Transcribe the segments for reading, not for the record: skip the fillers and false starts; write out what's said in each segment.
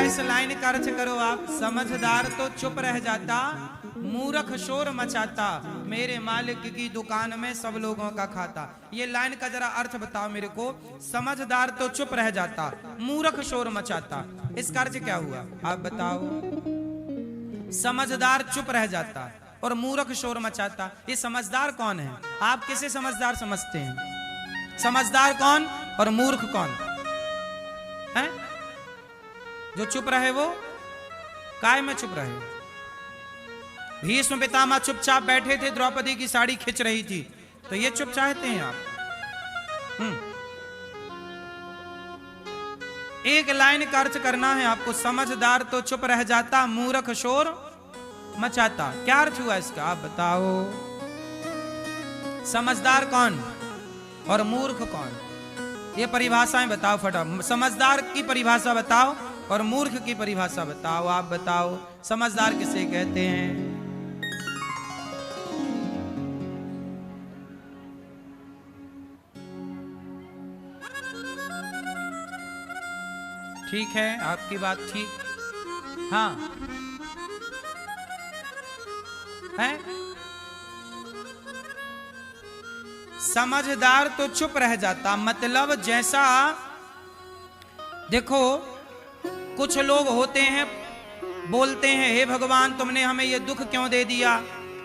इस लाइन का अर्थ करो आप। समझदार तो चुप रह जाता, मूर्ख शोर मचाता, मेरे मालिक की दुकान में सब लोगों का खाता। ये लाइन का जरा अर्थ बताओ मेरे को। समझदार तो चुप रह जाता, मूर्ख शोर मचाता, इसका अर्थ क्या हुआ आप बताओ। समझदार चुप रह जाता और मूर्ख शोर मचाता, ये समझदार कौन है? आप किसे समझदार समझते हैं? समझदार कौन और मूर्ख कौन है? जो चुप रहे वो काय में चुप रहे? भीष्म पितामह चुपचाप बैठे थे, द्रौपदी की साड़ी खिंच रही थी, तो ये चुप चाहते हैं आप? एक लाइन का अर्थ करना है आपको। समझदार तो चुप रह जाता, मूर्ख शोर मचाता, क्या अर्थ हुआ इसका आप बताओ। समझदार कौन और मूर्ख कौन, ये परिभाषाएं बताओ फटाफट। समझदार की परिभाषा बताओ और मूर्ख की परिभाषा बताओ। आप बताओ समझदार किसे कहते हैं? ठीक है, आपकी बात ठीक। हाँ है। समझदार तो चुप रह जाता, मतलब जैसा देखो कुछ लोग होते हैं बोलते हैं, हे भगवान तुमने हमें ये दुख क्यों दे दिया,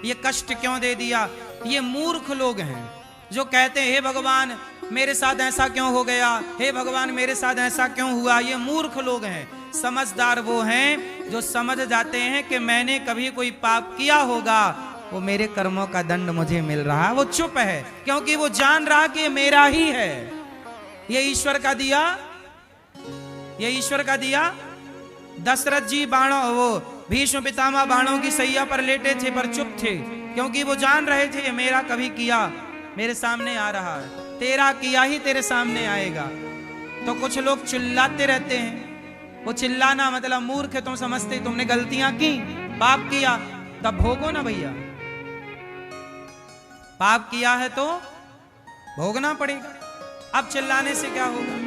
ये कष्ट क्यों दे दिया। ये मूर्ख लोग हैं जो कहते हैं हे भगवान मेरे साथ ऐसा क्यों हो गया, हे भगवान मेरे साथ ऐसा क्यों हुआ। ये मूर्ख लोग हैं। समझदार वो हैं जो समझ जाते हैं कि मैंने कभी कोई पाप किया होगा, वो मेरे कर्मों का दंड मुझे मिल रहा है। वो चुप है क्योंकि वो जान रहा कि ये मेरा ही है, ये ईश्वर का दिया, ये ईश्वर का दिया। दशरथ जी बाणों, वो भीष्म पितामह बाणों की सैया पर लेटे थे पर चुप थे, क्योंकि वो जान रहे थे ये मेरा कभी किया मेरे सामने आ रहा है, तेरा किया ही तेरे सामने आएगा। तो कुछ लोग चिल्लाते रहते हैं, वो चिल्लाना मतलब मूर्ख है, तुम समझते तुमने गलतियां की, पाप किया, तब भोगो ना भैया। पाप किया है तो भोगना पड़ेगा, अब चिल्लाने से क्या होगा।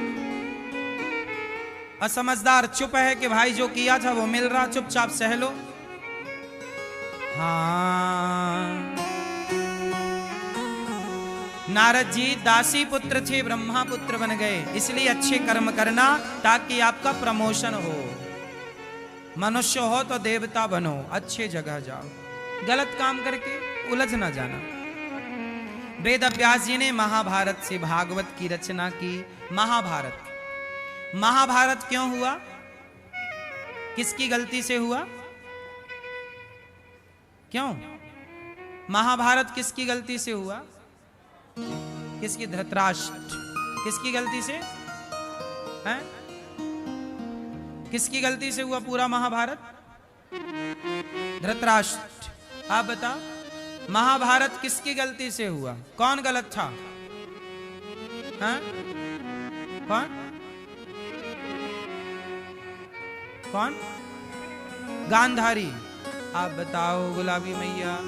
असमझदार चुप है कि भाई जो किया था वो मिल रहा, चुपचाप सह लो। हाँ, नारद जी दासी पुत्र थे, ब्रह्मा पुत्र बन गए, इसलिए अच्छे कर्म करना ताकि आपका प्रमोशन हो। मनुष्य हो तो देवता बनो, अच्छे जगह जाओ, गलत काम करके उलझ ना जाना। वेद व्यास जी ने महाभारत से भागवत की रचना की। महाभारत, महाभारत क्यों हुआ, किसकी गलती से हुआ, क्यों महाभारत किसकी गलती से हुआ? किसकी? धृतराष्ट्र। किसकी गलती से हैं? किसकी गलती से हुआ पूरा महाभारत? धृतराष्ट्र। आप बताओ महाभारत किसकी गलती से हुआ? कौन गलत था? हैं? कौन कौन? गांधारी। आप बताओ गुलाबी मैया,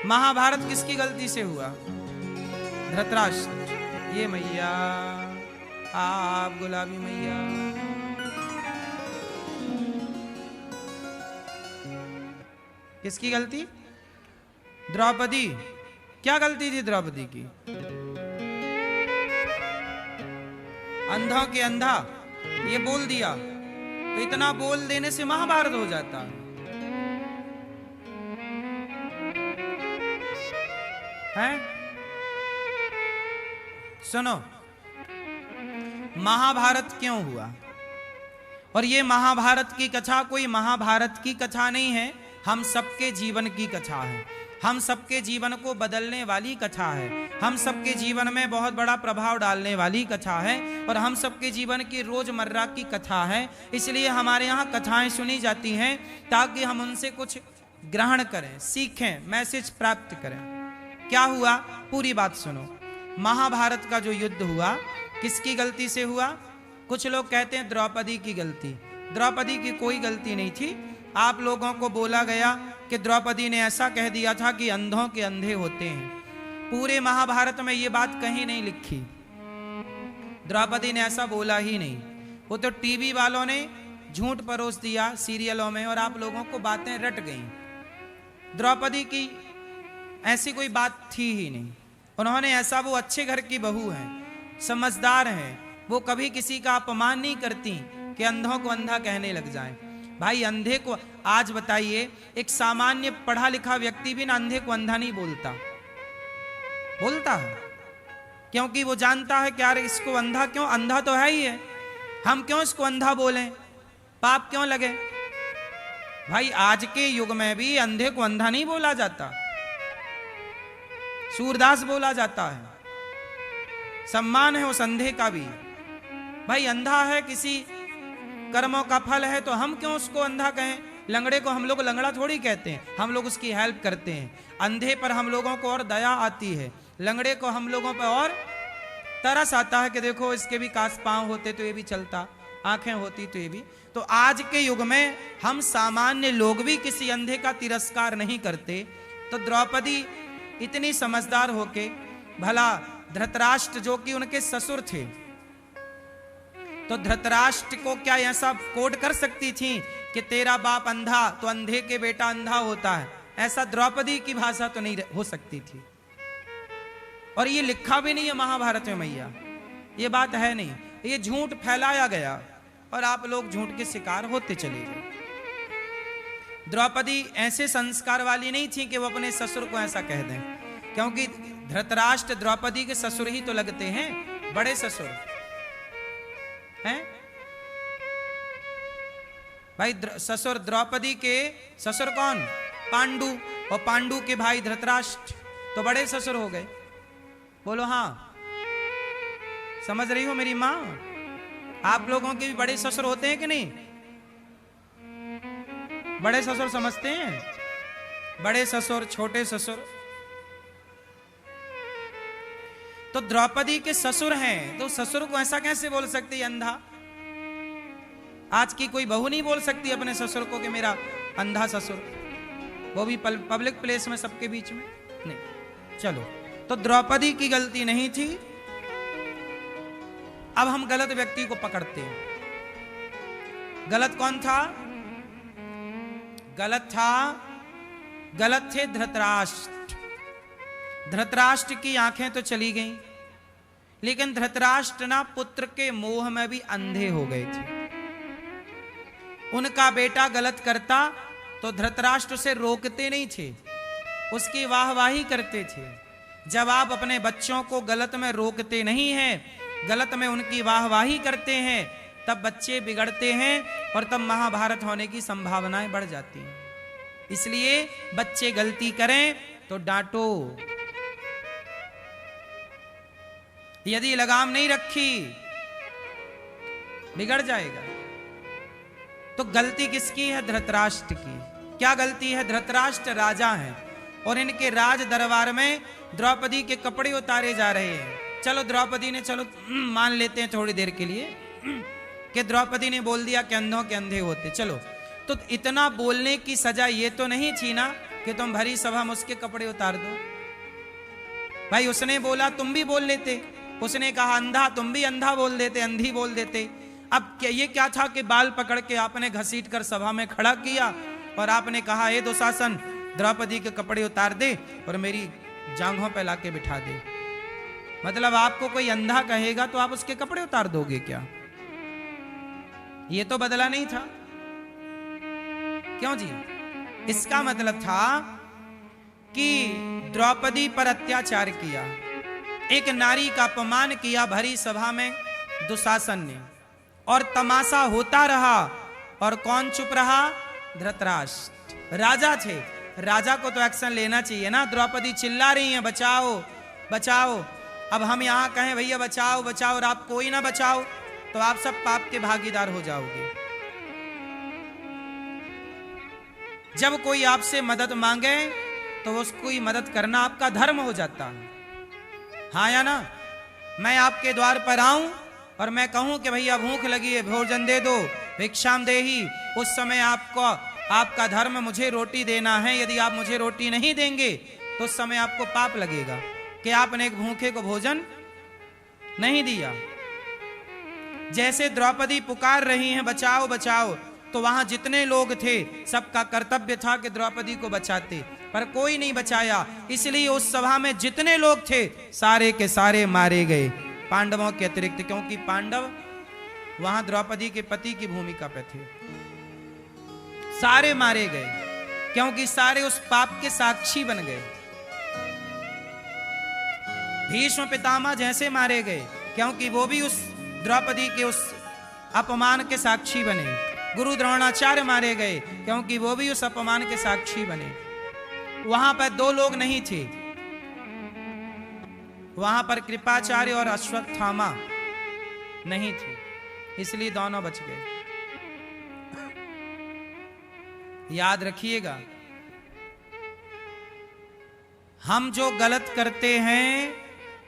महाभारत किसकी गलती से हुआ? धृतराष्ट्र। ये मैया, आप गुलाबी मैया, किसकी गलती? द्रौपदी। क्या गलती थी द्रौपदी की? अंधा के अंधा ये बोल दिया, तो इतना बोल देने से महाभारत हो जाता। है? सुनो, महाभारत क्यों हुआ? और ये महाभारत की कथा कोई महाभारत की कथा नहीं है, हम सबके जीवन की कथा है। हम सबके जीवन को बदलने वाली कथा है, हम सबके जीवन में बहुत बड़ा प्रभाव डालने वाली कथा है, और हम सबके जीवन की रोजमर्रा की कथा है। इसलिए हमारे यहाँ कथाएं सुनी जाती हैं ताकि हम उनसे कुछ ग्रहण करें, सीखें, मैसेज प्राप्त करें। क्या हुआ पूरी बात सुनो। महाभारत का जो युद्ध हुआ किसकी गलती से हुआ? कुछ लोग कहते हैं द्रौपदी की गलती। द्रौपदी की कोई गलती नहीं थी। आप लोगों को बोला गया कि द्रौपदी ने ऐसा कह दिया था कि अंधों के अंधे होते हैं। पूरे महाभारत में ये बात कहीं नहीं लिखी, द्रौपदी ने ऐसा बोला ही नहीं। वो तो टीवी वालों ने झूठ परोस दिया सीरियलों में और आप लोगों को बातें रट गई। द्रौपदी की ऐसी कोई बात थी ही नहीं। उन्होंने ऐसा, वो अच्छे घर की बहू हैं, समझदार हैं, वो कभी किसी का अपमान नहीं करती कि अंधों को अंधा कहने लग जाए। भाई अंधे को, आज बताइए, एक सामान्य पढ़ा लिखा व्यक्ति भी ना अंधे को अंधा नहीं बोलता है, क्योंकि वो जानता है कि यार इसको अंधा क्यों, अंधा तो है ही है, हम क्यों इसको अंधा बोलें, पाप क्यों लगे। भाई आज के युग में भी अंधे को अंधा नहीं बोला जाता, सूरदास बोला जाता है, सम्मान है उस अंधे का भी। भाई अंधा है, किसी कर्मों का फल है, तो हम क्यों उसको अंधा कहें। लंगड़े को हम लोग लंगड़ा थोड़ी कहते हैं, हम लोग उसकी हेल्प करते हैं। अंधे पर हम लोगों को और दया आती है, लंगड़े को हम लोगों पर और तरस आता है कि देखो इसके भी कास पांव होते तो ये भी चलता, आंखें होती तो ये भी। तो आज के युग में हम सामान्य लोग भी किसी अंधे का तिरस्कार नहीं करते। तो द्रौपदी इतनी समझदार होके, भला धृतराष्ट्र जो कि उनके ससुर थे, तो धृतराष्ट्र को क्या ऐसा कोड कर सकती थी कि तेरा बाप अंधा तो अंधे के बेटा अंधा होता है। ऐसा द्रौपदी की भाषा तो नहीं हो सकती थी, और ये लिखा भी नहीं है महाभारत में मैया, ये बात है नहीं, ये झूठ फैलाया गया और आप लोग झूठ के शिकार होते चले गए। द्रौपदी ऐसे संस्कार वाली नहीं थी कि वो अपने ससुर को ऐसा कह दें, क्योंकि धृतराष्ट्र द्रौपदी के ससुर ही तो लगते हैं, बड़े ससुर हैं। भाई ससुर द्रौपदी के ससुर कौन, पांडु, और पांडु के भाई धृतराष्ट्र, तो बड़े ससुर हो गए। बोलो हाँ, समझ रही हो मेरी माँ। आप लोगों के भी बड़े ससुर होते हैं कि नहीं, बड़े ससुर समझते हैं, बड़े ससुर, छोटे ससुर। तो द्रौपदी के ससुर हैं, तो ससुर को ऐसा कैसे बोल सकती अंधा। आज की कोई बहू नहीं बोल सकती अपने ससुर को कि मेरा अंधा ससुर, वो भी पब्लिक प्लेस में सबके बीच में नहीं। चलो, तो द्रौपदी की गलती नहीं थी। अब हम गलत व्यक्ति को पकड़ते हैं। गलत कौन था, गलत थे धृतराष्ट्र। धृतराष्ट्र की आंखें तो चली गईं, लेकिन धृतराष्ट्र ना पुत्र के मोह में भी अंधे हो गए थे। उनका बेटा गलत करता तो धृतराष्ट्र से रोकते नहीं थे, उसकी वाहवाही करते थे। जब आप अपने बच्चों को गलत में रोकते नहीं हैं, गलत में उनकी वाहवाही करते हैं, तब बच्चे बिगड़ते हैं और तब महाभारत होने की संभावनाएं बढ़ जाती हैं। इसलिए बच्चे गलती करें तो डांटो, यदि लगाम नहीं रखी बिगड़ जाएगा। तो गलती किसकी है, धृतराष्ट्र की। क्या गलती है, धृतराष्ट्र राजा हैं और इनके राज दरबार में द्रौपदी के कपड़े उतारे जा रहे हैं। चलो द्रौपदी ने, चलो मान लेते हैं थोड़ी देर के लिए कि द्रौपदी ने बोल दिया कि अंधों के अंधे होते, चलो, तो इतना बोलने की सजा ये तो नहीं थी ना कि तुम भरी सभा में उसके कपड़े उतार दो। भाई उसने बोला तुम भी बोल लेते, उसने कहा अंधा, तुम भी अंधा बोल देते, अंधी बोल देते। अब क्या ये क्या था कि बाल पकड़ के आपने घसीट कर सभा में खड़ा किया और आपने कहा हे दुशासन, द्रौपदी के कपड़े उतार दे और मेरी जांघों पे लाके बिठा दे। मतलब आपको कोई अंधा कहेगा तो आप उसके कपड़े उतार दोगे क्या? ये तो बदला नहीं था, क्यों जी? इसका मतलब था कि द्रौपदी पर अत्याचार किया, एक नारी का अपमान किया भरी सभा में दुशासन ने, और तमाशा होता रहा। और कौन चुप रहा? धृतराष्ट्र। राजा थे, राजा को तो एक्शन लेना चाहिए ना। द्रौपदी चिल्ला रही हैं बचाओ बचाओ, अब हम यहां कहें भैया बचाओ बचाओ और आप कोई ना बचाओ तो आप सब पाप के भागीदार हो जाओगे। जब कोई आपसे मदद मांगे तो उसको ही मदद करना आपका धर्म हो जाता है, हाँ या ना? मैं आपके द्वार पर आऊं और मैं कहूं कि भैया भूख लगी है, भोजन दे दो, भिक्षाम देही, उस समय आपको, आपका धर्म मुझे रोटी देना है। यदि आप मुझे रोटी नहीं देंगे तो उस समय आपको पाप लगेगा कि आपने एक भूखे को भोजन नहीं दिया। जैसे द्रौपदी पुकार रही हैं बचाओ बचाओ, तो वहां जितने लोग थे सबका कर्तव्य था कि द्रौपदी को बचाते, पर कोई नहीं बचाया। इसलिए उस सभा में जितने लोग थे सारे के सारे मारे गए, पांडवों के अतिरिक्त, क्योंकि पांडव वहां द्रौपदी के पति की भूमिका पे थे। सारे मारे गए क्योंकि सारे उस पाप के साक्षी बन गए। भीष्म पितामह जैसे मारे गए क्योंकि वो भी उस द्रौपदी के उस अपमान के साक्षी बने। गुरु द्रोणाचार्य मारे गए क्योंकि वो भी उस अपमान के साक्षी बने। वहां पर दो लोग नहीं थे, वहां पर कृपाचार्य और अश्वत्थामा नहीं थे, इसलिए दोनों बच गए। याद रखिएगा, हम जो गलत करते हैं,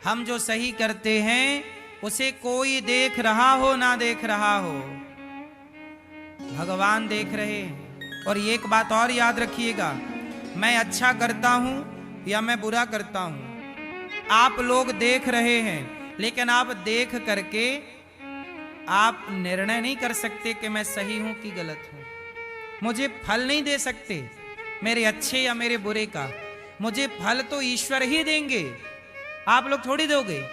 हम जो सही करते हैं, उसे कोई देख रहा हो ना देख रहा हो, भगवान देख रहे हैं। और एक बात और याद रखिएगा, मैं अच्छा करता हूं या मैं बुरा करता हूं, आप लोग देख रहे हैं, लेकिन आप देख करके आप निर्णय नहीं कर सकते कि मैं सही हूं कि गलत हूं। मुझे फल नहीं दे सकते मेरे अच्छे या मेरे बुरे का, मुझे फल तो ईश्वर ही देंगे, आप लोग थोड़ी दोगे।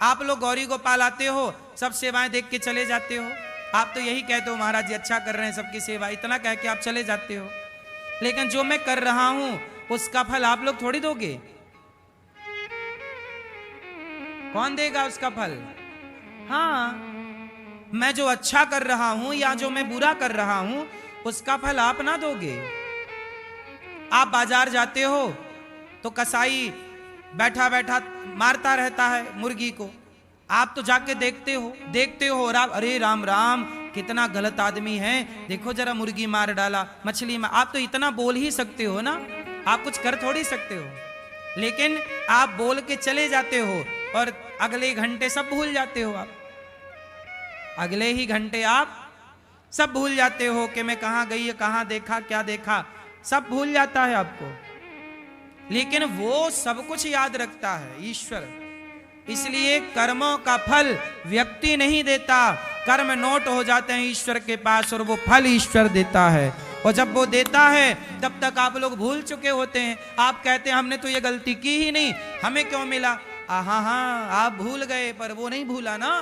आप लोग गौरी गोपाल आते हो, सब सेवाएं देख के चले जाते हो, आप तो यही कहते हो महाराज जी अच्छा कर रहे हैं सबकी सेवा, इतना कह के आप चले जाते हो। लेकिन जो मैं कर रहा हूं उसका फल आप लोग थोड़ी दोगे, कौन देगा उसका फल? हाँ, मैं जो अच्छा कर रहा हूं या जो मैं बुरा कर रहा हूं उसका फल आप ना दोगे। आप बाजार जाते हो तो कसाई बैठा बैठा मारता रहता है मुर्गी को, आप तो जाके देखते हो अरे राम राम कितना गलत आदमी है, देखो जरा मुर्गी मार डाला, मछली मार, आप तो इतना बोल ही सकते हो ना, आप कुछ कर थोड़ी सकते हो। लेकिन आप बोल के चले जाते हो और अगले घंटे सब भूल जाते हो, आप अगले ही घंटे आप सब भूल जाते हो कि मैं कहां गई, कहां देखा, क्या देखा, सब भूल जाता है आपको। लेकिन वो सब कुछ याद रखता है ईश्वर। इसलिए कर्मों का फल व्यक्ति नहीं देता, कर्म नोट हो जाते हैं ईश्वर के पास और वो फल ईश्वर देता है। और जब वो देता है तब तक आप लोग भूल चुके होते हैं। आप कहते हैं हमने तो ये गलती की ही नहीं, हमें क्यों मिला? हाँ, आप भूल गए पर वो नहीं भूला ना।